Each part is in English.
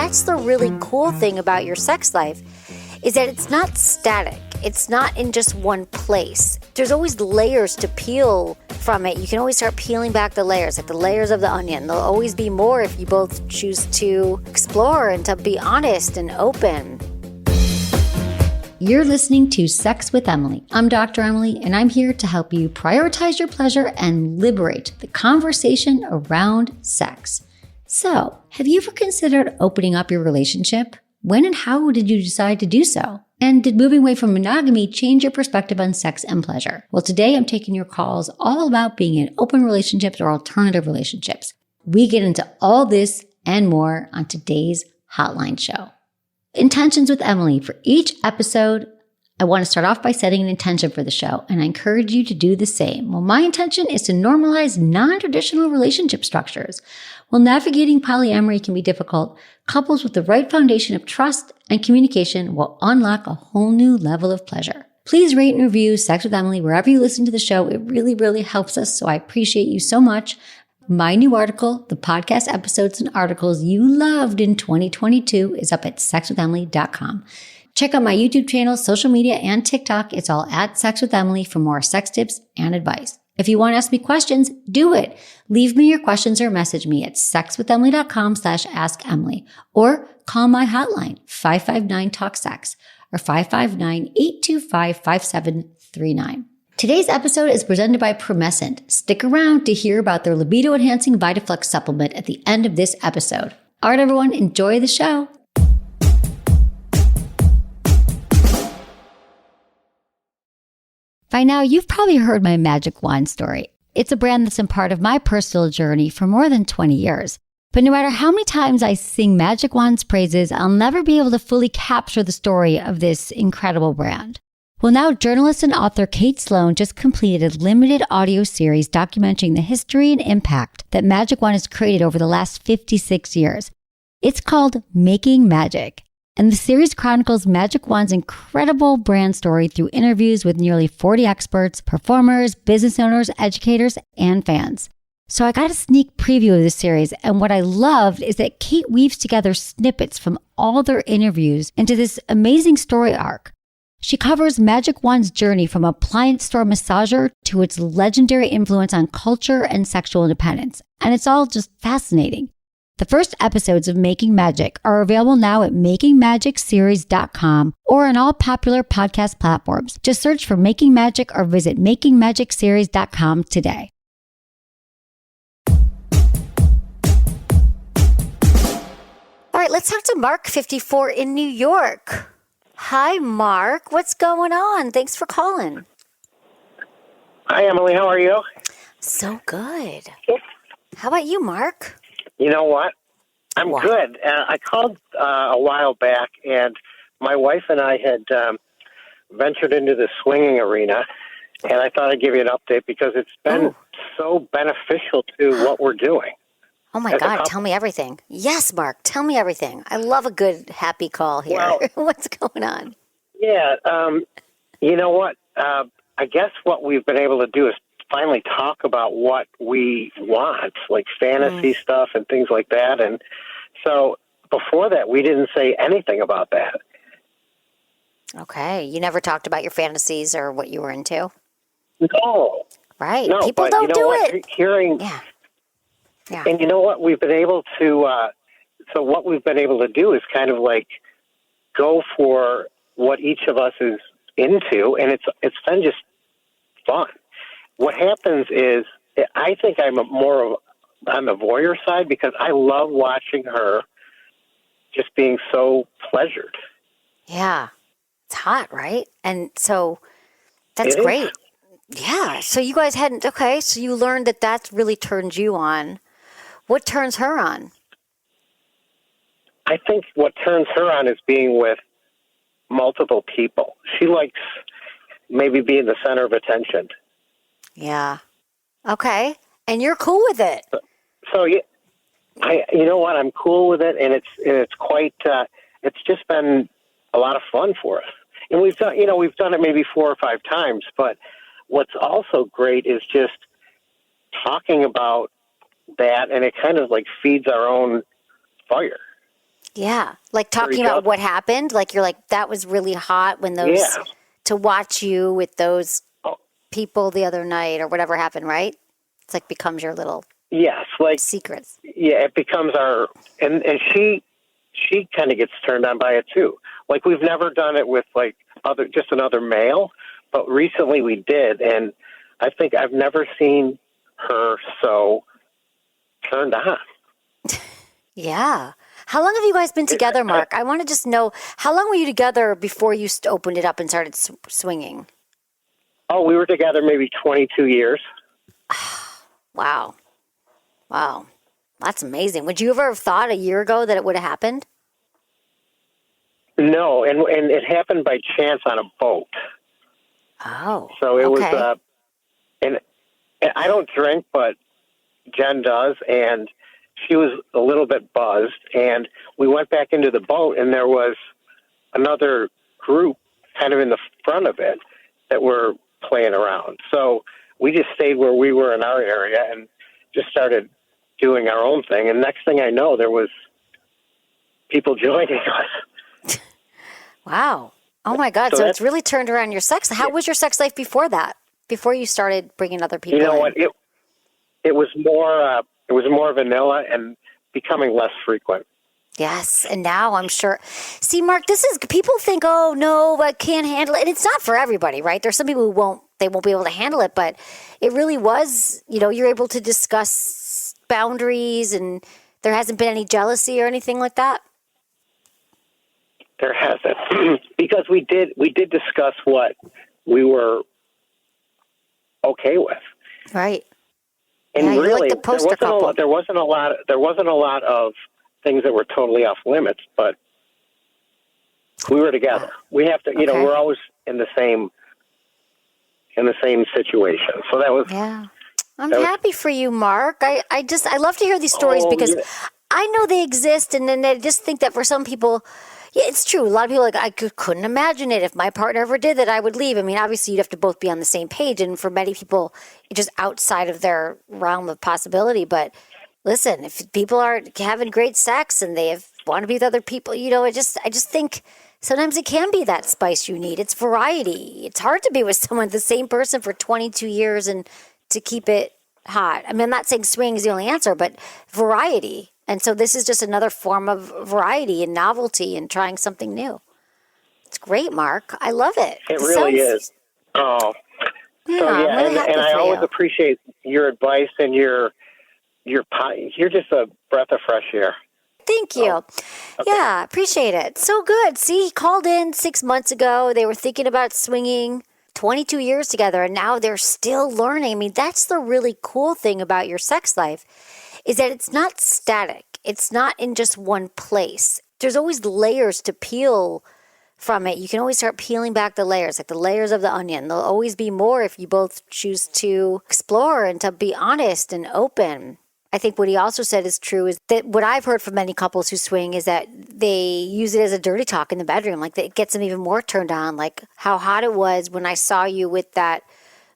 that's the really cool thing about your sex life, is that it's not static. It's not in just one place. There's always layers to peel from it. You can always start peeling back the layers, like the layers of the onion. There'll always be more if you both choose to explore and to be honest and open. You're listening to Sex with Emily. I'm Dr. Emily, and I'm here to help you prioritize your pleasure and liberate the conversation around sex. So, have you ever considered opening up your relationship? When and how did you decide to do so? And did moving away from monogamy change your perspective on sex and pleasure? Well, today I'm taking your calls all about being in open relationships or alternative relationships. We get into all this and more on today's Hotline show. Intentions with Emily. For each episode, I want to start off by setting an intention for the show, and I encourage you to do the same. Well, my intention is to normalize non-traditional relationship structures. While navigating polyamory can be difficult, couples with the right foundation of trust and communication will unlock a whole new level of pleasure. Please rate and review Sex with Emily wherever you listen to the show. It really, really helps us, so I appreciate you so much. My new article, the podcast episodes and articles you loved in 2022, is up at sexwithemily.com. Check out my YouTube channel, social media, and TikTok. It's all at Sex with Emily for more sex tips and advice. If you want to ask me questions, do it. Leave me your questions or message me at sexwithemily.com/assemily or call my hotline, 559-TALK-SEX or 559-825-5739. Today's episode is presented by Promescent. Stick around to hear about their libido-enhancing VitaFlux supplement at the end of this episode. All right, everyone, enjoy the show. By now, you've probably heard my magic wand story. It's a brand that's been part of my personal journey for more than 20 years. But no matter how many times I sing Magic Wand's praises, I'll never be able to fully capture the story of this incredible brand. Well, now journalist and author Kate Sloan just completed a limited audio series documenting the history and impact that Magic Wand has created over the last 56 years. It's called Making Magic. And the series chronicles Magic Wand's incredible brand story through interviews with nearly 40 experts, performers, business owners, educators, and fans. So I got a sneak preview of this series, and what I loved is that Kate weaves together snippets from all their interviews into this amazing story arc. She covers Magic Wand's journey from appliance store massager to its legendary influence on culture and sexual independence, and it's all just fascinating. The first episodes of Making Magic are available now at makingmagicseries.com or on all popular podcast platforms. Just search for Making Magic or visit makingmagicseries.com today. All right, let's talk to Mark, 54, in New York. Hi, Mark. What's going on? Thanks for calling. Hi, Emily. How are you? So good. How about you, Mark? You know what? I'm good. I called a while back, and my wife and I had ventured into the swinging arena, and I thought I'd give you an update because it's been so beneficial to what we're doing. Oh, my God. Tell me everything. Yes, Mark. Tell me everything. I love a good, happy call here. Well, what's going on? Yeah. You know what? I guess what we've been able to do is finally talk about what we want, like fantasy stuff and things like that. And so before that, we didn't say anything about that. Okay. You never talked about your fantasies or what you were into? No. Right. No, people don't do it. Hearing... Yeah. And you know what? We've been able to, so what we've been able to do is kind of like go for what each of us is into, and it's been just fun. What happens is, I think I'm on the voyeur side because I love watching her just being so pleasured. Yeah. It's hot, right? And so that's great. Yeah. So you guys hadn't, okay, so you learned that that's really turned you on. What turns her on? I think what turns her on is being with multiple people. She likes maybe being the center of attention. Yeah. Okay. And you're cool with it. So yeah, you know what? I'm cool with it, and it's quite. It's just been a lot of fun for us, and we've done it maybe 4 or 5 times. But what's also great is just talking about that, and it kind of like feeds our own fire. Yeah. Like talking about what happened. Like you're like, that was really hot when those, to watch you with those people the other night or whatever happened, right? It's like becomes your little secrets. Yeah, it becomes our, and she kind of gets turned on by it too. Like we've never done it with like just another male, but recently we did. And I think I've never seen her so turned on. Yeah. How long have you guys been together, Mark? I want to just know, how long were you together before you opened it up and started swinging? Oh, we were together maybe 22 years. Wow. Wow. That's amazing. Would you ever have thought a year ago that it would have happened? No, and it happened by chance on a boat. Oh, so it was, and I don't drink, but Jen does, and she was a little bit buzzed, and we went back into the boat, and there was another group kind of in the front of it that were playing around. So we just stayed where we were in our area and just started doing our own thing. And next thing I know, there was people joining us. Wow. Oh, my God. So it's really turned around your sex. How was your sex life before that, before you started bringing other people in? What? It was more vanilla and becoming less frequent. Yes, and now I'm sure. See, Mark, people think, oh, no, I can't handle it. And it's not for everybody, right? There's some people who won't be able to handle it, but it really was, you're able to discuss boundaries and there hasn't been any jealousy or anything like that? There hasn't, because we did discuss what we were okay with. Right. And really, like the there wasn't a lot of things that were totally off limits, but we were together. We have to, we're always in the same situation. So that was. Yeah, I'm happy for you, Mark. I love to hear these stories because I know they exist, and then I just think that for some people. Yeah, it's true. A lot of people are like, I couldn't imagine it. If my partner ever did that, I would leave. I mean, obviously, you'd have to both be on the same page. And for many people, it's just outside of their realm of possibility. But listen, if people are having great sex and they want to be with other people, I just think sometimes it can be that spice you need. It's variety. It's hard to be with someone, the same person for 22 years and to keep it hot. I mean, I'm not saying swing is the only answer, but variety. And so this is just another form of variety and novelty and trying something new. It's great, Mark. I love it. It really is. Oh, yeah. So, I'm really happy and I for always you. appreciate your advice and you're just a breath of fresh air. Thank you. Okay. Yeah, appreciate it. So good. See, he called in 6 months ago. They were thinking about swinging 22 years together, and now they're still learning. I mean, that's the really cool thing about your sex life. Is that it's not static. It's not in just one place. There's always layers to peel from it. You can always start peeling back the layers, like the layers of the onion. There'll always be more if you both choose to explore and to be honest and open. I think what he also said is true is that what I've heard from many couples who swing is that they use it as a dirty talk in the bedroom. Like it gets them even more turned on. Like how hot it was when I saw you with that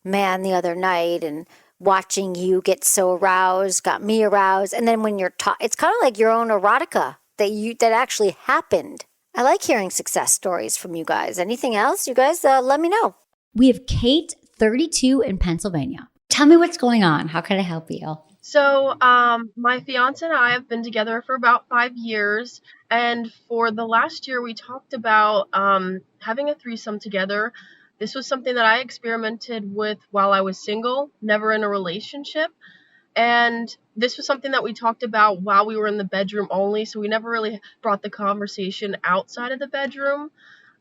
man the other night and watching you get so aroused, got me aroused. And then when you're it's kind of like your own erotica that actually happened. I like hearing success stories from you guys. Anything else? You guys, let me know. We have Kate, 32 in Pennsylvania. Tell me what's going on. How can I help you? So, my fiance and I have been together for about 5 years. And for the last year, we talked about having a threesome together. This was something that I experimented with while I was single, never in a relationship. And this was something that we talked about while we were in the bedroom only. So we never really brought the conversation outside of the bedroom.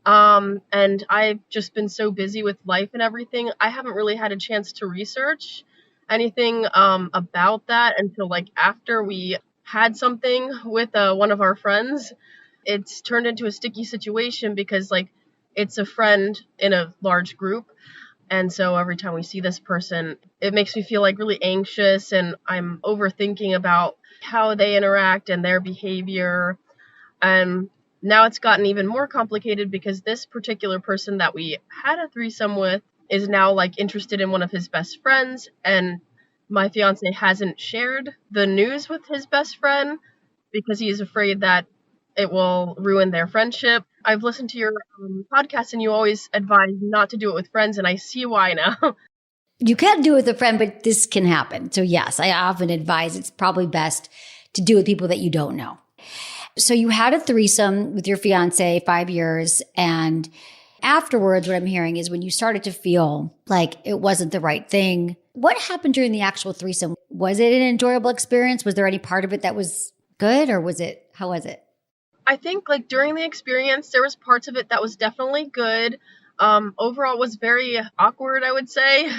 And I've just been so busy with life and everything. I haven't really had a chance to research anything about that until like after we had something with one of our friends. It's turned into a sticky situation because like it's a friend in a large group. And so every time we see this person, it makes me feel like really anxious and I'm overthinking about how they interact and their behavior. And now it's gotten even more complicated because this particular person that we had a threesome with is now like interested in one of his best friends. And my fiance hasn't shared the news with his best friend because he is afraid that it will ruin their friendship. I've listened to your podcast, and you always advise not to do it with friends, and I see why now. You can do it with a friend, but this can happen. So yes, I often advise it's probably best to do it with people that you don't know. So you had a threesome with your fiance 5 years, and afterwards, what I'm hearing is when you started to feel like it wasn't the right thing, what happened during the actual threesome? Was it an enjoyable experience? Was there any part of it that was good, or how was it? I think like during the experience, there was parts of it that was definitely good. Overall, it was very awkward, I would say.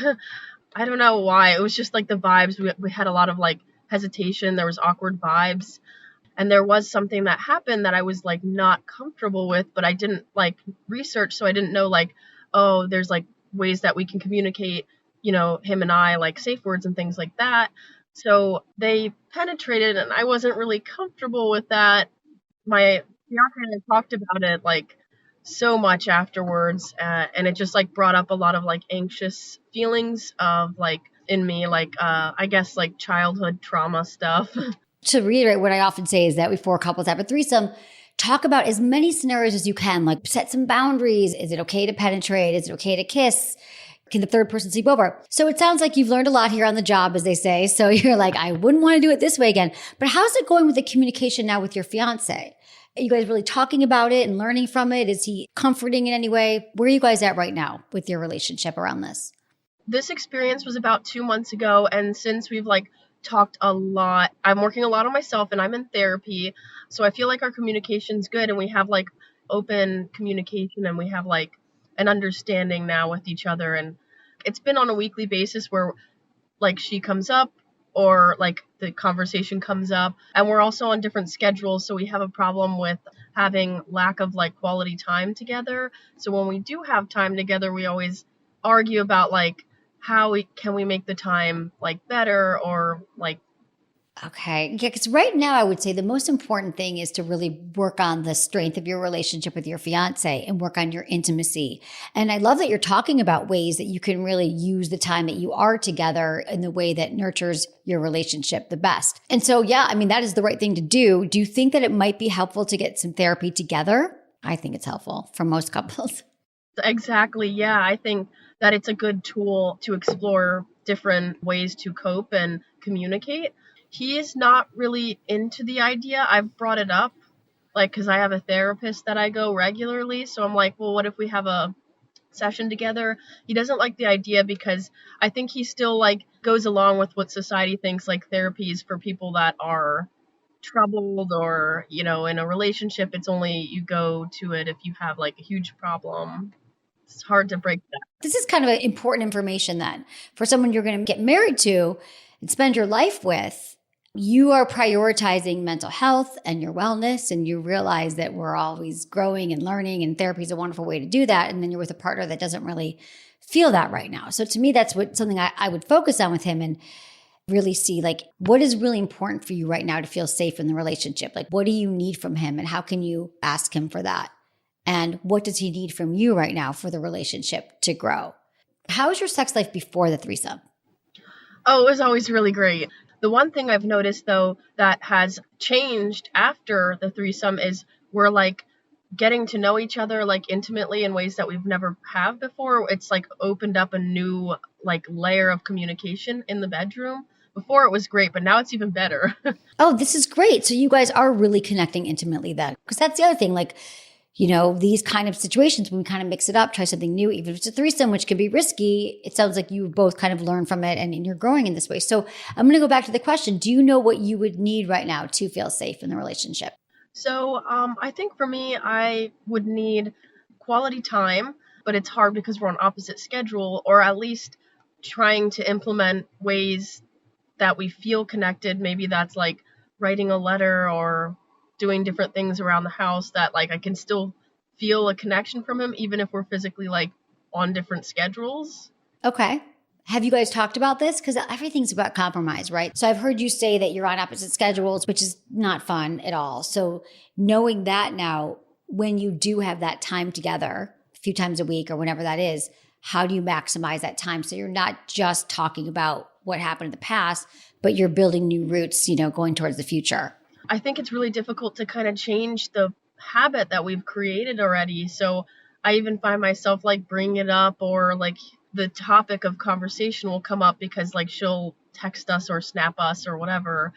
I don't know why. It was just like the vibes. We had a lot of like hesitation. There was awkward vibes. And there was something that happened that I was like not comfortable with, but I didn't like research. So I didn't know like, oh, there's like ways that we can communicate, him and I, like safe words and things like that. So they penetrated and I wasn't really comfortable with that. My fiance and I talked about it like so much afterwards, and it just like brought up a lot of like anxious feelings of like in me, like I guess like childhood trauma stuff. To reiterate, what I often say is that before couples have a threesome, talk about as many scenarios as you can, like set some boundaries. Is it okay to penetrate? Is it okay to kiss? Can the third person sleep over? So it sounds like you've learned a lot here on the job, as they say. So you're like, I wouldn't want to do it this way again. But how's it going with the communication now with your fiance? Are you guys really talking about it and learning from it? Is he comforting in any way? Where are you guys at right now with your relationship around this? This experience was about 2 months ago. And since we've like talked a lot, I'm working a lot on myself and I'm in therapy. So I feel like our communication's good and we have like open communication and we have like an understanding now with each other. And it's been on a weekly basis where like she comes up or like the conversation comes up, and we're also on different schedules. So we have a problem with having lack of like quality time together. So when we do have time together, we always argue about like how can we make the time like better or like. Okay. Yeah, because right now I would say the most important thing is to really work on the strength of your relationship with your fiance and work on your intimacy. And I love that you're talking about ways that you can really use the time that you are together in the way that nurtures your relationship the best. And so, yeah, I mean, that is the right thing to do. Do you think that it might be helpful to get some therapy together? I think it's helpful for most couples. Exactly. Yeah. I think that it's a good tool to explore different ways to cope and communicate. He is not really into the idea. I've brought it up, like, because I have a therapist that I go regularly. So I'm like, well, what if we have a session together? He doesn't like the idea because I think he still, like, goes along with what society thinks, like, therapy is for people that are troubled or, in a relationship. It's only you go to it if you have, like, a huge problem. It's hard to break that. This is kind of important information then for someone you're going to get married to and spend your life with. You are prioritizing mental health and your wellness, and you realize that we're always growing and learning, and therapy is a wonderful way to do that. And then you're with a partner that doesn't really feel that right now. So to me, that's something I would focus on with him and really see, like, what is really important for you right now to feel safe in the relationship? Like, what do you need from him, and how can you ask him for that? And what does he need from you right now for the relationship to grow? How was your sex life before the threesome? Oh, it was always really great. The one thing I've noticed, though, that has changed after the threesome is we're like getting to know each other like intimately in ways that we've never have before. It's like opened up a new like layer of communication in the bedroom. Before it was great, but now it's even better. Oh, this is great. So you guys are really connecting intimately then. Because that's the other thing, like, these kind of situations when we kind of mix it up, try something new, even if it's a threesome, which can be risky, it sounds like you both kind of learn from it and you're growing in this way. So I'm going to go back to the question. Do you know what you would need right now to feel safe in the relationship? So I think for me, I would need quality time, but it's hard because we're on opposite schedule, or at least trying to implement ways that we feel connected. Maybe that's like writing a letter or doing different things around the house that like I can still feel a connection from him, even if we're physically like on different schedules. Okay. Have you guys talked about this? Because everything's about compromise, right? So I've heard you say that you're on opposite schedules, which is not fun at all. So knowing that now, when you do have that time together, a few times a week or whenever that is, how do you maximize that time? So you're not just talking about what happened in the past, but you're building new roots, going towards the future. I think it's really difficult to kind of change the habit that we've created already. So I even find myself like bringing it up, or like the topic of conversation will come up because like she'll text us or snap us or whatever.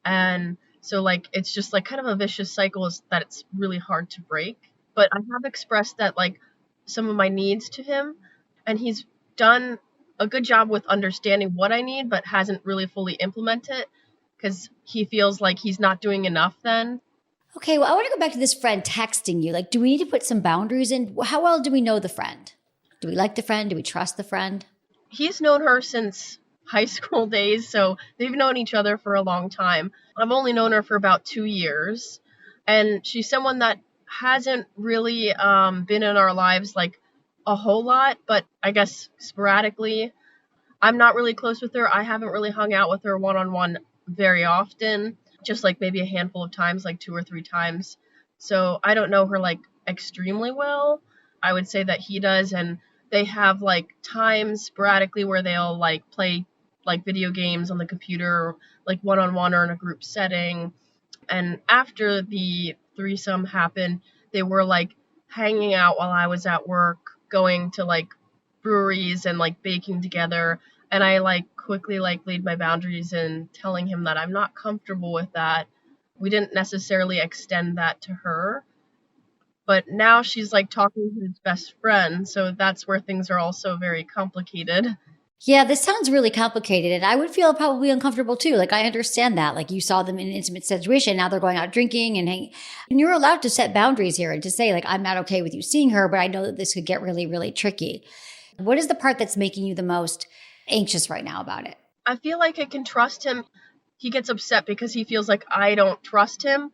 And so like it's just like kind of a vicious cycle that it's really hard to break. But I have expressed that like some of my needs to him, and he's done a good job with understanding what I need, but hasn't really fully implemented it because he feels like he's not doing enough then. Okay, well, I want to go back to this friend texting you. Like, do we need to put some boundaries in? How well do we know the friend? Do we like the friend? Do we trust the friend? He's known her since high school days, so they've known each other for a long time. I've only known her for about 2 years, and she's someone that hasn't really been in our lives like a whole lot, but I guess sporadically. I'm not really close with her. I haven't really hung out with her one-on-one very often, just like maybe a handful of times, like 2 or 3 times. So I don't know her like extremely well. I would say that he does, and they have like times sporadically where they'll like play like video games on the computer, like one-on-one or in a group setting. And after the threesome happened, they were like hanging out while I was at work, going to like breweries and like baking together. And I like quickly like laid my boundaries in telling him that I'm not comfortable with that. We didn't necessarily extend that to her, but now she's like talking to his best friend. So that's where things are also very complicated. Yeah, this sounds really complicated. And I would feel probably uncomfortable too. Like, I understand that. Like, you saw them in an intimate situation. Now they're going out drinking and hanging. And you're allowed to set boundaries here and to say, like, I'm not okay with you seeing her, but I know that this could get really, really tricky. What is the part that's making you the most anxious right now about it? I feel like I can trust him. He gets upset because he feels like I don't trust him.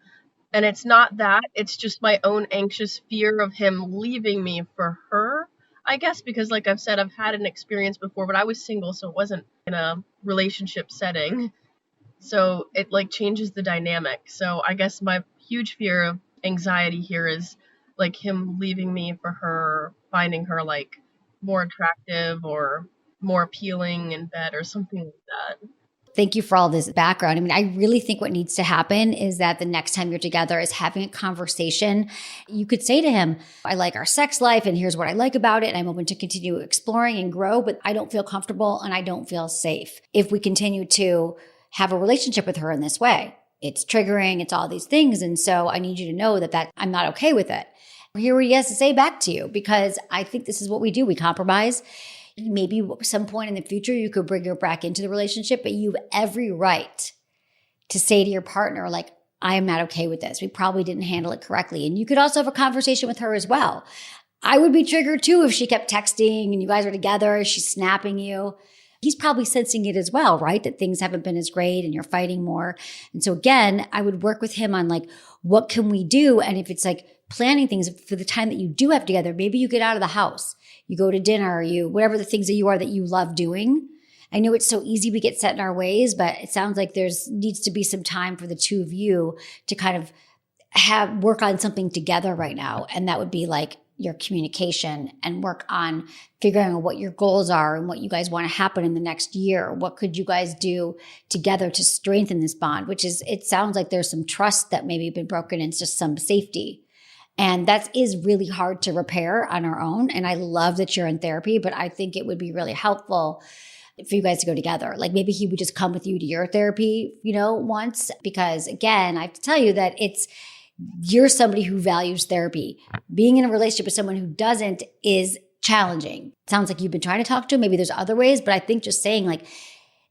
And it's not that. It's just my own anxious fear of him leaving me for her. I guess because, like I've said, I've had an experience before, but I was single, so it wasn't in a relationship setting. So it like changes the dynamic. So I guess my huge fear of anxiety here is like him leaving me for her, finding her like more attractive or more appealing in bed or something like that. Thank you for all this background. I mean, I really think what needs to happen is that the next time you're together is having a conversation. You could say to him, I like our sex life and here's what I like about it. And I'm open to continue exploring and grow, but I don't feel comfortable and I don't feel safe if we continue to have a relationship with her in this way. It's triggering, it's all these things. And so I need you to know that I'm not okay with it. Hear what he has to say back to you, because I think this is what we do. We compromise. Maybe at some point in the future, you could bring her back into the relationship, but you have every right to say to your partner, like, I am not okay with this. We probably didn't handle it correctly. And you could also have a conversation with her as well. I would be triggered too if she kept texting and you guys are together, she's snapping you. He's probably sensing it as well, right? That things haven't been as great and you're fighting more. And so again, I would work with him on like, what can we do? And if it's like planning things for the time that you do have together, maybe you get out of the house, you go to dinner, you, whatever the things that you are that you love doing. I know it's so easy we get set in our ways, but it sounds like there's needs to be some time for the two of you to kind of work on something together right now. And that would be like your communication and work on figuring out what your goals are and what you guys want to happen in the next year. What could you guys do together to strengthen this bond, which is, it sounds like there's some trust that maybe been broken and it's just some safety. And that is really hard to repair on our own. And I love that you're in therapy, but I think it would be really helpful for you guys to go together. Like maybe he would just come with you to your therapy, once, because again, I have to tell you that you're somebody who values therapy. Being in a relationship with someone who doesn't is challenging. It sounds like you've been trying to talk to him. Maybe there's other ways, but I think just saying like,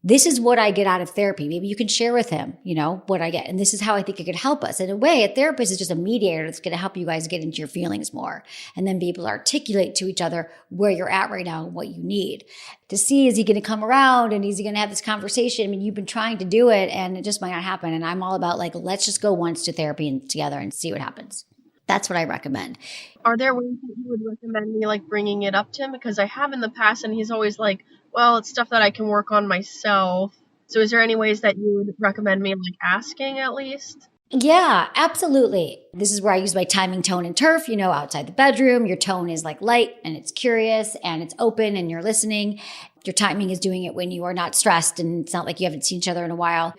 this is what I get out of therapy. Maybe you can share with him, what I get. And this is how I think it could help us. In a way, a therapist is just a mediator that's going to help you guys get into your feelings more and then be able to articulate to each other where you're at right now and what you need. To see, is he going to come around and is he going to have this conversation? I mean, you've been trying to do it and it just might not happen. And I'm all about like, let's just go once to therapy and together and see what happens. That's what I recommend. Are there ways that you would recommend me like bringing it up to him? Because I have in the past and he's always like, well, it's stuff that I can work on myself. So is there any ways that you would recommend me like asking at least? Yeah, absolutely. This is where I use my timing, tone, and turf. Outside the bedroom, your tone is like light and it's curious and it's open and you're listening. Your timing is doing it when you are not stressed and it's not like you haven't seen each other in a while.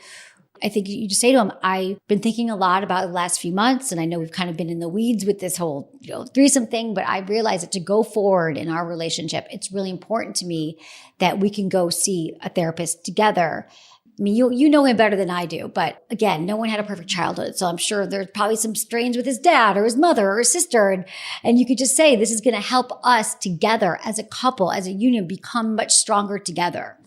I think you just say to him, I've been thinking a lot about the last few months, and I know we've kind of been in the weeds with this whole threesome thing, but I realize that to go forward in our relationship, it's really important to me that we can go see a therapist together. I mean, you know him better than I do, but again, no one had a perfect childhood. So I'm sure there's probably some strains with his dad or his mother or his sister. And you could just say, this is going to help us together as a couple, as a union, become much stronger together.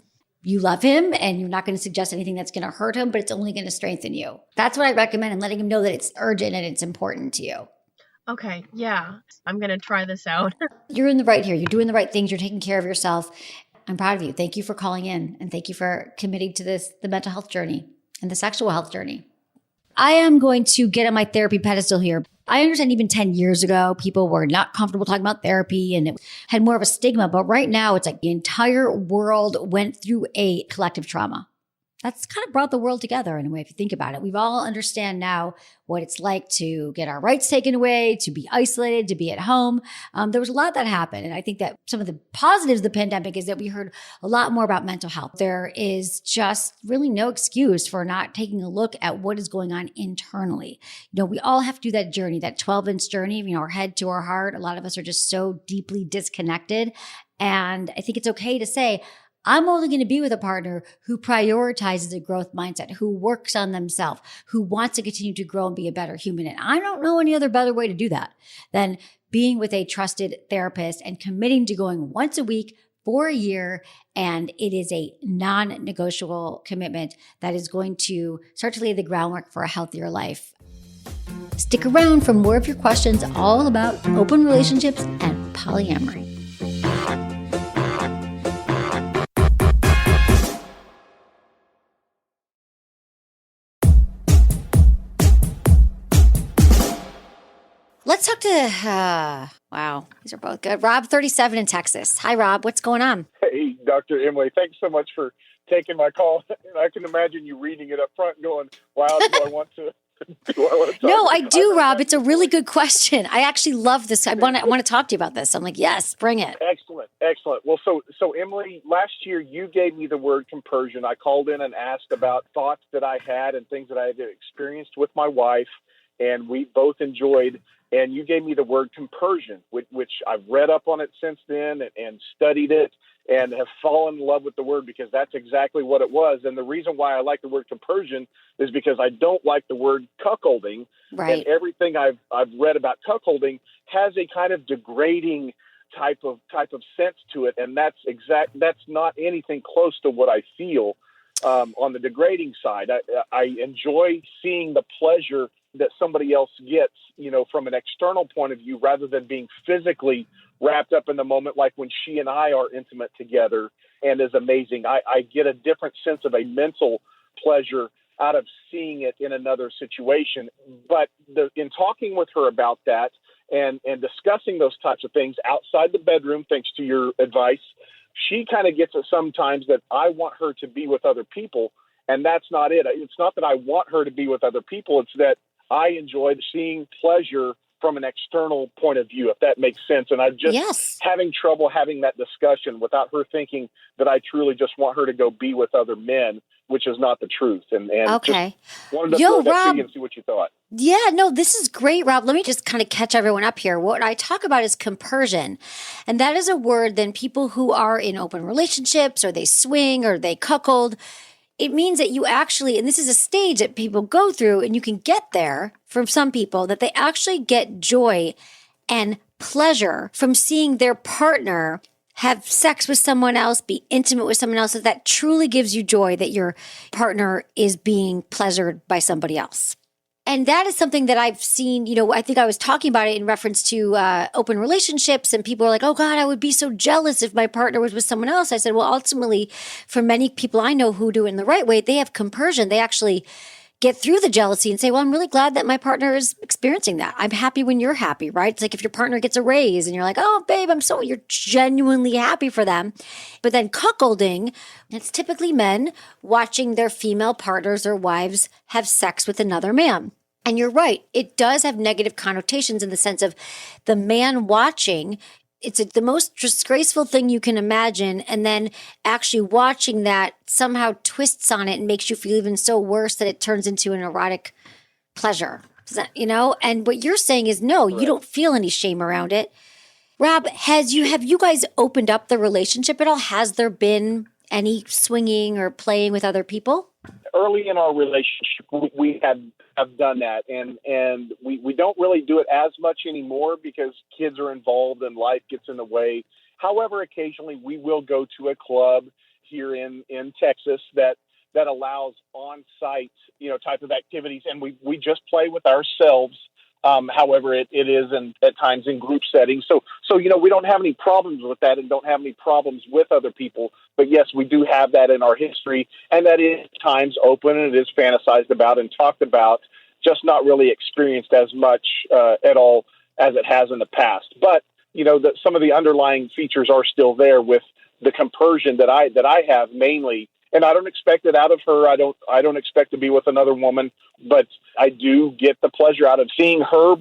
You love him and you're not going to suggest anything that's going to hurt him, but it's only going to strengthen you. That's what I recommend, and letting him know that it's urgent and it's important to you. Okay, yeah, I'm going to try this out. You're in the right here. You're doing the right things. You're taking care of yourself. I'm proud of you. Thank you for calling in, and thank you for committing to this, the mental health journey and the sexual health journey. I am going to get on my therapy pedestal here. I understand even 10 years ago, people were not comfortable talking about therapy and it had more of a stigma. But right now, it's like the entire world went through a collective trauma. That's kind of brought the world together in a way, if you think about it. We all understand now what it's like to get our rights taken away, to be isolated, to be at home. There was a lot that happened. And I think that some of the positives of the pandemic is that we heard a lot more about mental health. There is just really no excuse for not taking a look at what is going on internally. We all have to do that journey, that 12-inch journey, our head to our heart. A lot of us are just so deeply disconnected. And I think it's okay to say, I'm only going to be with a partner who prioritizes a growth mindset, who works on themselves, who wants to continue to grow and be a better human. And I don't know any other better way to do that than being with a trusted therapist and committing to going once a week for a year. And it is a non-negotiable commitment that is going to start to lay the groundwork for a healthier life. Stick around for more of your questions all about open relationships and polyamory. Let's talk to, wow, these are both good. Rob, 37 in Texas. Hi, Rob. What's going on? Hey, Dr. Emily, thanks so much for taking my call. And I can imagine you reading it up front and going, wow, do I want to talk? No, I do, Rob. It's a really good question. I actually love this. I want to talk to you about this. I'm like, yes, bring it. Excellent. Well, so Emily, last year you gave me the word compersion. I called in and asked about thoughts that I had and things that I had experienced with my wife, and we both enjoyed. And you gave me the word compersion, which I've read up on it since then and studied it and have fallen in love with the word because that's exactly what it was. And the reason why I like the word compersion is because I don't like the word cuckolding. Right. And everything I've read about cuckolding has a kind of degrading type of sense to it. And that's not anything close to what I feel on the degrading side. I enjoy seeing the pleasure that somebody else gets, from an external point of view, rather than being physically wrapped up in the moment, like when she and I are intimate together and is amazing. I get a different sense of a mental pleasure out of seeing it in another situation. But in talking with her about that and discussing those types of things outside the bedroom, thanks to your advice, she kind of gets it sometimes that I want her to be with other people. And that's not it. It's not that I want her to be with other people. It's that I enjoyed seeing pleasure from an external point of view, if that makes sense. And I'm just having trouble having that discussion without her thinking that I truly just want her to go be with other men, which is not the truth. And okay. Just wanted to throw that to you and see what you thought. Yeah, no, this is great, Rob. Let me just kind of catch everyone up here. What I talk about is compersion. And that is a word that people who are in open relationships or they swing or they cuckold, it means that you actually, and this is a stage that people go through, and you can get there from some people, that they actually get joy and pleasure from seeing their partner have sex with someone else, be intimate with someone else. That truly gives you joy that your partner is being pleasured by somebody else. And that is something that I've seen, I think I was talking about it in reference to open relationships, and people are like, oh God, I would be so jealous if my partner was with someone else. I said, well, ultimately, for many people I know who do it in the right way, they have compersion. They actually get through the jealousy and say, well, I'm really glad that my partner is experiencing that. I'm happy when you're happy, right? It's like if your partner gets a raise and you're like, oh, babe, you're genuinely happy for them. But then cuckolding, it's typically men watching their female partners or wives have sex with another man. And you're right. It does have negative connotations in the sense of the man watching it's the most disgraceful thing you can imagine. And then actually watching that somehow twists on it and makes you feel even so worse that it turns into an erotic pleasure. And what you're saying is, no, you don't feel any shame around it. Rob, have you guys opened up the relationship at all? Has there been any swinging or playing with other people? Early in our relationship, we have done that, and we don't really do it as much anymore because kids are involved and life gets in the way. However, occasionally we will go to a club here in Texas that allows on-site, type of activities, and we just play with ourselves. However, it is at times in group settings. So, we don't have any problems with that and don't have any problems with other people. But yes, we do have that in our history, and that is at times open and it is fantasized about and talked about, just not really experienced as much at all as it has in the past. But, some of the underlying features are still there with the compersion that I have mainly. And I don't expect it out of her. I don't expect to be with another woman, but I do get the pleasure out of seeing her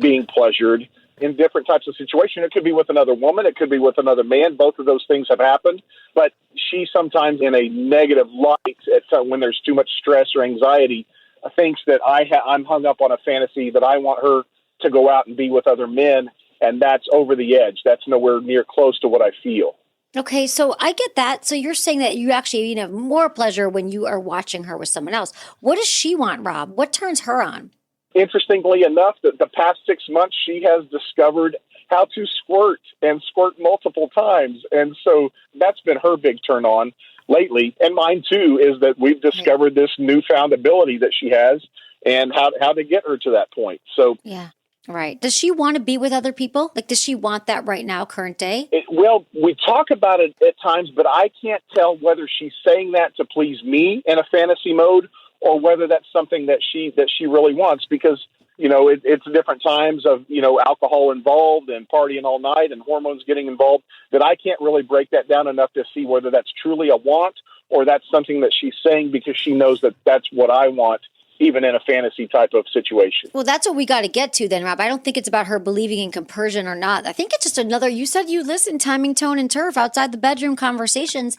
being pleasured in different types of situations. It could be with another woman. It could be with another man. Both of those things have happened, but she sometimes in a negative light when there's too much stress or anxiety thinks that I'm hung up on a fantasy that I want her to go out and be with other men. And that's over the edge. That's nowhere near close to what I feel. Okay, so I get that. So you're saying that you actually have more pleasure when you are watching her with someone else. What does she want, Rob? What turns her on? Interestingly enough, the past 6 months, she has discovered how to squirt and squirt multiple times. And so that's been her big turn on lately. And mine too, is that we've discovered this newfound ability that she has and how to get her to that point. So yeah. Right. Does she want to be with other people? Like, does she want that right now, current day? Well, we talk about it at times, but I can't tell whether she's saying that to please me in a fantasy mode or whether that's something that she really wants because, it's different times of, alcohol involved and partying all night and hormones getting involved that I can't really break that down enough to see whether that's truly a want or that's something that she's saying because she knows that that's what I want, even in a fantasy type of situation. Well, that's what we got to get to then, Rob. I don't think it's about her believing in compersion or not. I think it's just you said you listen, timing, tone, and turf outside the bedroom conversations.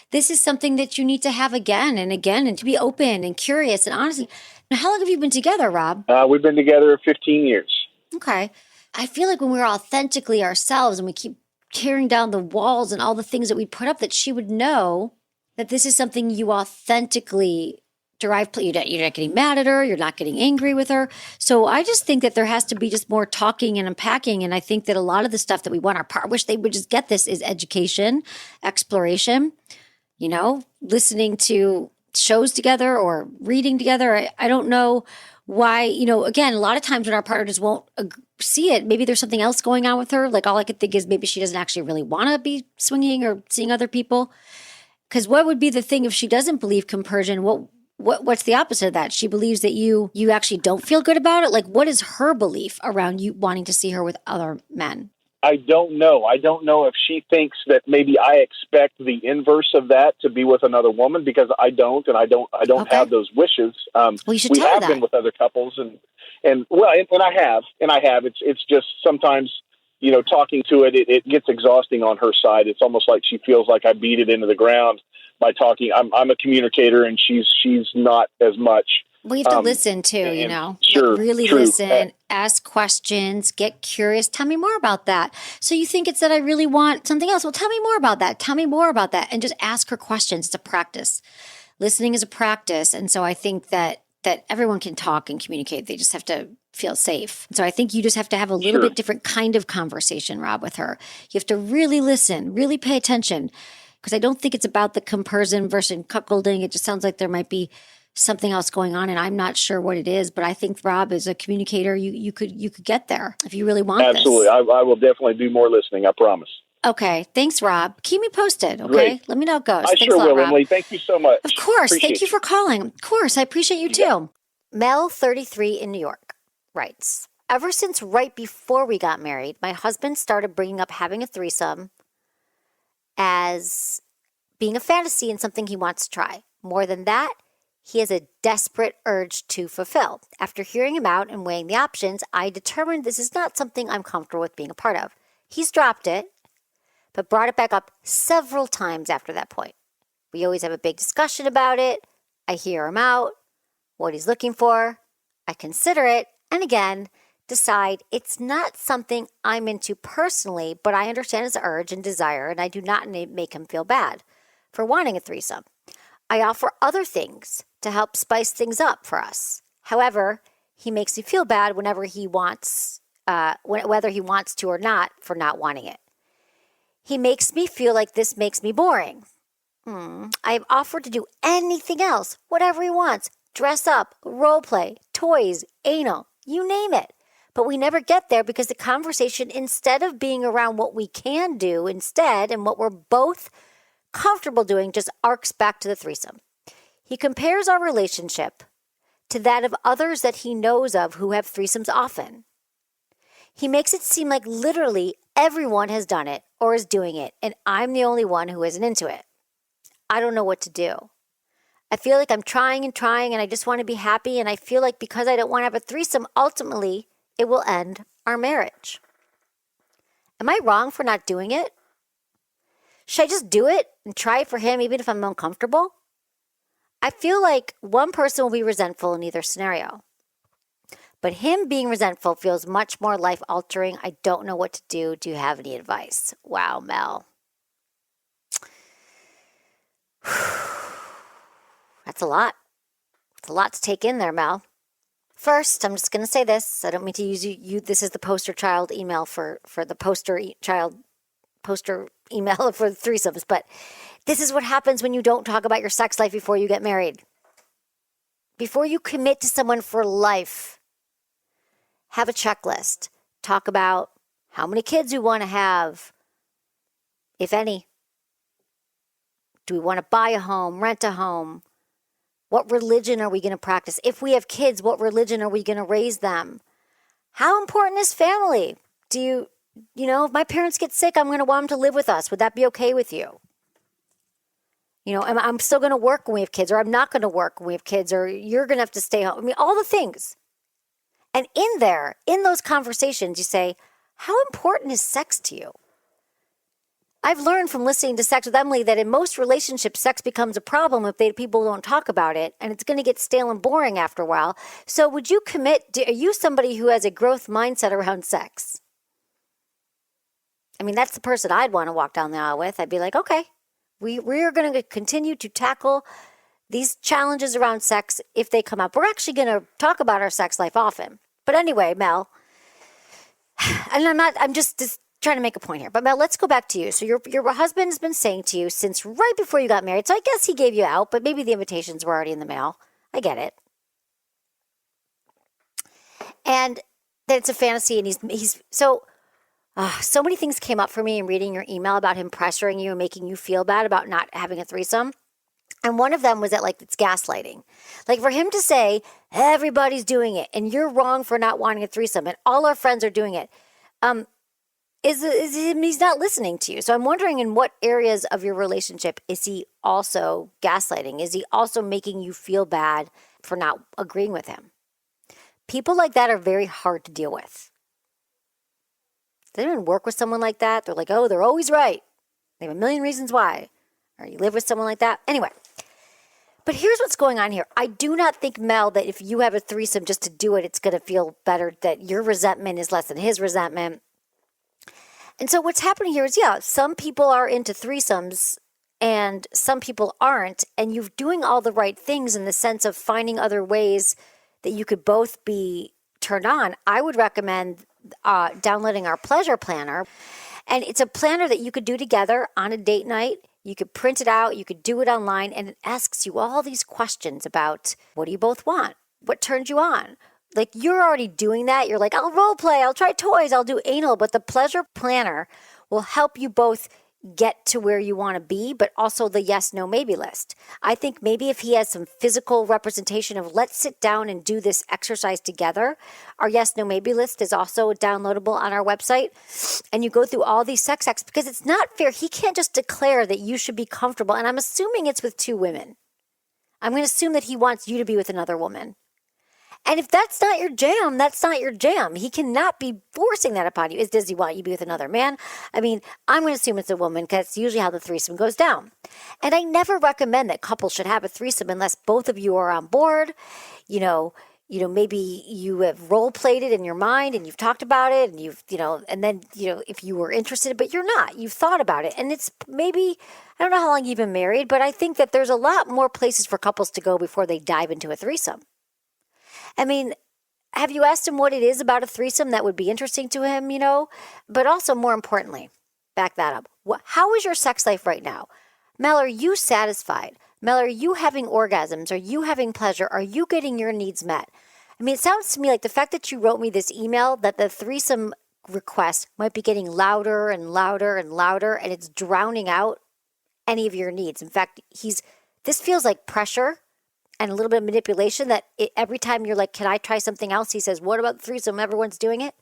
This is something that you need to have again and again and to be open and curious and honest. Now, how long have you been together, Rob? We've been together 15 years. Okay. I feel like when we're authentically ourselves and we keep tearing down the walls and all the things that we put up, that she would know that this is something you authentically derive. You're not getting mad at her. You're not getting angry with her. So I just think that there has to be just more talking and unpacking. And I think that a lot of the stuff that we want I wish they would just get this is education, exploration, listening to shows together or reading together. I don't know why, again, a lot of times when our partner just won't see it, maybe there's something else going on with her. Like all I could think is maybe she doesn't actually really want to be swinging or seeing other people. Because what would be the thing if she doesn't believe compersion? What's the opposite of that? She believes that you actually don't feel good about it. Like, what is her belief around you wanting to see her with other men? I don't know. I don't know if she thinks that maybe I expect the inverse of that to be with another woman because I don't, and I don't Okay. have those wishes. Well, you should we tell her have that. been with other couples, and I have. It's just sometimes, talking to it gets exhausting on her side. It's almost like she feels like I beat it into the ground by talking. I'm a communicator, and she's not as much. Well, you have to listen too, Sure, like really true. listen, ask questions, get curious. Tell me more about that. So you think it's that I really want something else. Well, tell me more about that. Tell me more about that. And just ask her questions. It's a practice. Listening is a practice. And so I think that everyone can talk and communicate. They just have to feel safe. So I think you just have to have a little bit different kind of conversation, Rob, with her. You have to really listen, really pay attention. Because I don't think it's about the compersion versus cuckolding. It just sounds like there might be something else going on, and I'm not sure what it is. But I think Rob, as a communicator, you could get there if you really want. Absolutely, this. I will definitely do more listening. I promise. Okay, thanks, Rob. Keep me posted. Okay, Great. Let me know how it goes. I Thanks sure a lot, will, Rob. Emily. Thank you so much. Of course, Appreciate thank you for calling. Of course, I appreciate you too. Mel, 33 in New York, writes, ever since right before we got married, my husband started bringing up having a threesome as being a fantasy and something he wants to try. More than that, he has a desperate urge to fulfill. After hearing him out and weighing the options, I determined this is not something I'm comfortable with being a part of. He's dropped it, but brought it back up several times after that point. We always have a big discussion about it. I hear him out, what he's looking for. I consider it, and again, decide it's not something I'm into personally, but I understand his urge and desire, and I do not make him feel bad for wanting a threesome. I offer other things to help spice things up for us. However, he makes me feel bad whenever he wants, whether he wants to or not, for not wanting it. He makes me feel like this makes me boring. I've offered to do anything else, whatever he wants. Dress up, role play, toys, anal, you name it. But we never get there because the conversation, instead of being around what we can do instead and what we're both comfortable doing, just arcs back to the threesome. He compares our relationship to that of others that he knows of who have threesomes often. He makes it seem like literally everyone has done it or is doing it, and I'm the only one who isn't into it. I don't know what to do. I feel like I'm trying and I just want to be happy, and I feel like because I don't want to have a threesome, ultimately it will end our marriage. Am I wrong for not doing it? Should I just do it and try it for him even if I'm uncomfortable? I feel like one person will be resentful in either scenario. But him being resentful feels much more life-altering. I don't know what to do. Do you have any advice? Wow, Mel. That's a lot. It's a lot to take in there, Mel. First, I'm just going to say this. I don't mean to use you. This is the poster child email for the poster email for threesomes. But this is what happens when you don't talk about your sex life before you get married. Before you commit to someone for life, have a checklist. Talk about how many kids you want to have, if any. Do we want to buy a home, rent a home? What religion are we going to practice? If we have kids, what religion are we going to raise them? How important is family? Do if my parents get sick, I'm going to want them to live with us. Would that be okay with you? I'm still going to work when we have kids, or I'm not going to work when we have kids, or you're going to have to stay home. I mean, all the things. And in those conversations, you say, how important is sex to you? I've learned from listening to Sex with Emily that in most relationships, sex becomes a problem if people don't talk about it, and it's going to get stale and boring after a while. So would you commit? Are you somebody who has a growth mindset around sex? I mean, that's the person I'd want to walk down the aisle with. I'd be like, okay, we're going to continue to tackle these challenges around sex if they come up. We're actually going to talk about our sex life often. But anyway, Mel, and I'm just trying to make a point here. But Mel, let's go back to you. So your husband has been saying to you since right before you got married. So I guess he gave you out, but maybe the invitations were already in the mail. I get it. And that it's a fantasy, and he's so many things came up for me in reading your email about him pressuring you and making you feel bad about not having a threesome. And one of them was that, it's gaslighting. Like, for him to say, everybody's doing it, and you're wrong for not wanting a threesome, and all our friends are doing it, he's not listening to you. So I'm wondering, in what areas of your relationship is he also gaslighting? Is he also making you feel bad for not agreeing with him? People like that are very hard to deal with. Does anyone work with someone like that? They're like, oh, they're always right. They have a million reasons why. Or you live with someone like that. Anyway. But here's what's going on here. I do not think, Mel, that if you have a threesome just to do it, it's going to feel better, that your resentment is less than his resentment. And so what's happening here is, some people are into threesomes and some people aren't. And you're doing all the right things in the sense of finding other ways that you could both be turned on. I would recommend downloading our pleasure planner. And it's a planner that you could do together on a date night. You could print it out. You could do it online. And it asks you all these questions about, what do you both want? What turns you on? Like, you're already doing that. You're like, I'll role play. I'll try toys. I'll do anal. But the pleasure planner will help you both get to where you want to be, but also the yes, no, maybe list. I think maybe if he has some physical representation of, let's sit down and do this exercise together. Our yes, no, maybe list is also downloadable on our website. And you go through all these sex acts, because it's not fair. He can't just declare that you should be comfortable. And I'm assuming it's with two women. I'm going to assume that he wants you to be with another woman. And if that's not your jam, that's not your jam. He cannot be forcing that upon you. Does he want you to be with another man? I mean, I'm going to assume it's a woman because it's usually how the threesome goes down. And I never recommend that couples should have a threesome unless both of you are on board. Maybe you have role played it in your mind and you've talked about it and if you were interested, but you're not, you've thought about it. And it's maybe, I don't know how long you've been married, but I think that there's a lot more places for couples to go before they dive into a threesome. I mean, have you asked him what it is about a threesome that would be interesting to him, But also, more importantly, back that up. How is your sex life right now? Mel, are you satisfied? Mel, are you having orgasms? Are you having pleasure? Are you getting your needs met? I mean, it sounds to me like the fact that you wrote me this email, that the threesome request might be getting louder and louder and louder, and it's drowning out any of your needs. In fact, this feels like pressure and a little bit of manipulation that every time you're like, can I try something else? He says, what about the threesome? Everyone's doing it.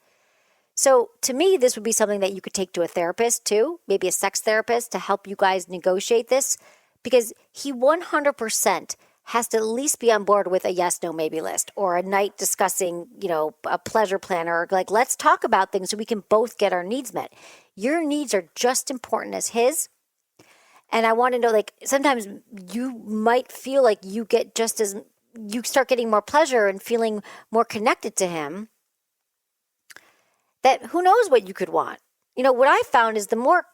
So to me, this would be something that you could take to a therapist too, maybe a sex therapist, to help you guys negotiate this, because he 100% has to at least be on board with a yes, no, maybe list, or a night discussing, a pleasure planner, like, let's talk about things so we can both get our needs met. Your needs are just important as his. And I want to know, like, sometimes you might feel like you start getting more pleasure and feeling more connected to him, that who knows what you could want. What I found is the more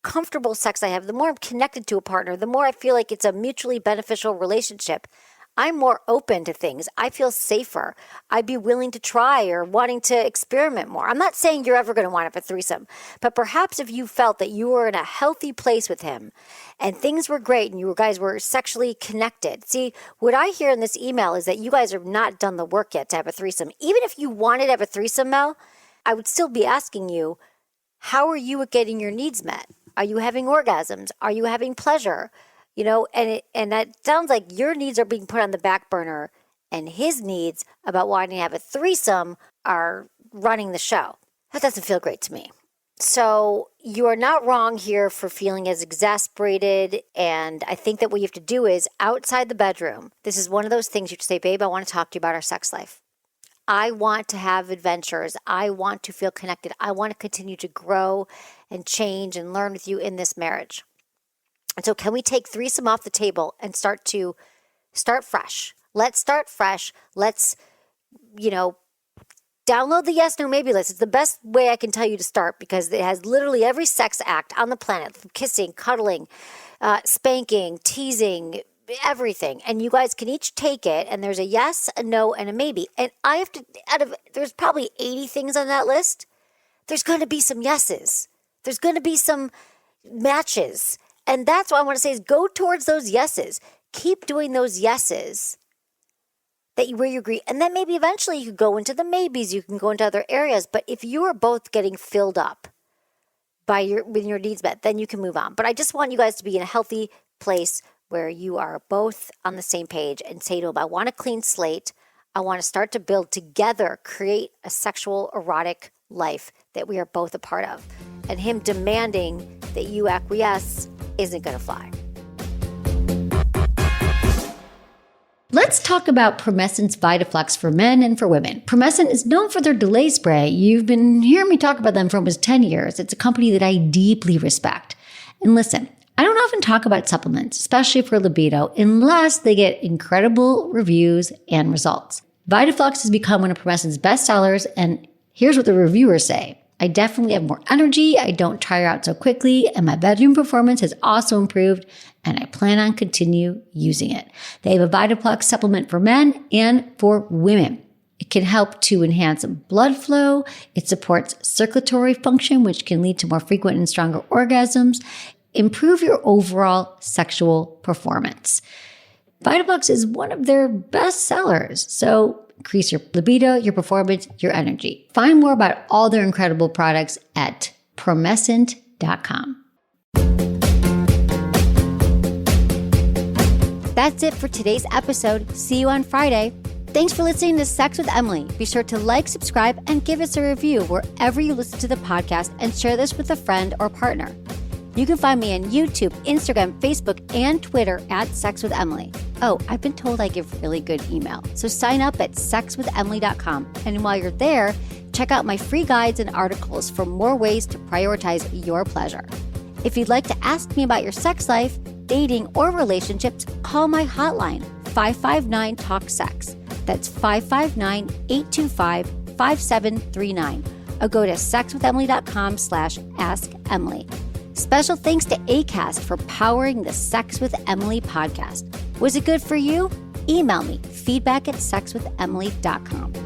comfortable sex I have, the more I'm connected to a partner, the more I feel like it's a mutually beneficial relationship. I'm more open to things. I feel safer. I'd be willing to try or wanting to experiment more. I'm not saying you're ever going to want to have a threesome, but perhaps if you felt that you were in a healthy place with him and things were great and you guys were sexually connected. See, what I hear in this email is that you guys have not done the work yet to have a threesome. Even if you wanted to have a threesome, Mel, I would still be asking you, how are you at getting your needs met? Are you having orgasms? Are you having pleasure? And that sounds like your needs are being put on the back burner and his needs about wanting to have a threesome are running the show. That doesn't feel great to me. So you are not wrong here for feeling as exasperated. And I think that what you have to do is outside the bedroom. This is one of those things you say, babe, I want to talk to you about our sex life. I want to have adventures. I want to feel connected. I want to continue to grow and change and learn with you in this marriage. And so can we take threesome off the table and start fresh? Let's start fresh. Let's, download the yes, no, maybe list. It's the best way I can tell you to start because it has literally every sex act on the planet, from kissing, cuddling, spanking, teasing, everything. And you guys can each take it, and there's a yes, a no, and a maybe. And I have to, there's probably 80 things on that list. There's going to be some yeses. There's going to be some matches. And that's what I want to say is go towards those yeses. Keep doing those yeses where you agree. And then maybe eventually you can go into the maybes. You can go into other areas. But if you are both getting filled up with your needs met, then you can move on. But I just want you guys to be in a healthy place where you are both on the same page and say to him, I want a clean slate. I want to start to build together, create a sexual, erotic life that we are both a part of. And him demanding that you acquiesce isn't going to fly. Let's talk about Promescent's VitaFlux for men and for women. Promescent is known for their delay spray. You've been hearing me talk about them for almost 10 years. It's a company that I deeply respect. And listen, I don't often talk about supplements, especially for libido, unless they get incredible reviews and results. VitaFlux has become one of Promescent's best sellers, and here's what the reviewers say. I definitely have more energy, I don't tire out so quickly, and my bedroom performance has also improved, and I plan on continue using it. They have a VitaFlux supplement for men and for women. It can help to enhance blood flow. It supports circulatory function, which can lead to more frequent and stronger orgasms. Improve your overall sexual performance. VitaFlux is one of their best sellers, so increase your libido, your performance, your energy. Find more about all their incredible products at promescent.com. That's it for today's episode. See you on Friday. Thanks for listening to Sex with Emily. Be sure to like, subscribe, and give us a review wherever you listen to the podcast, and share this with a friend or partner. You can find me on YouTube, Instagram, Facebook, and Twitter at Sex with Emily. Oh, I've been told I give really good email. So sign up at sexwithemily.com. And while you're there, check out my free guides and articles for more ways to prioritize your pleasure. If you'd like to ask me about your sex life, dating, or relationships, call my hotline, 559-TALK-SEX. That's 559-825-5739. Or go to sexwithemily.com/askemily. Special thanks to Acast for powering the Sex with Emily podcast. Was it good for you? Email me, feedback@sexwithemily.com.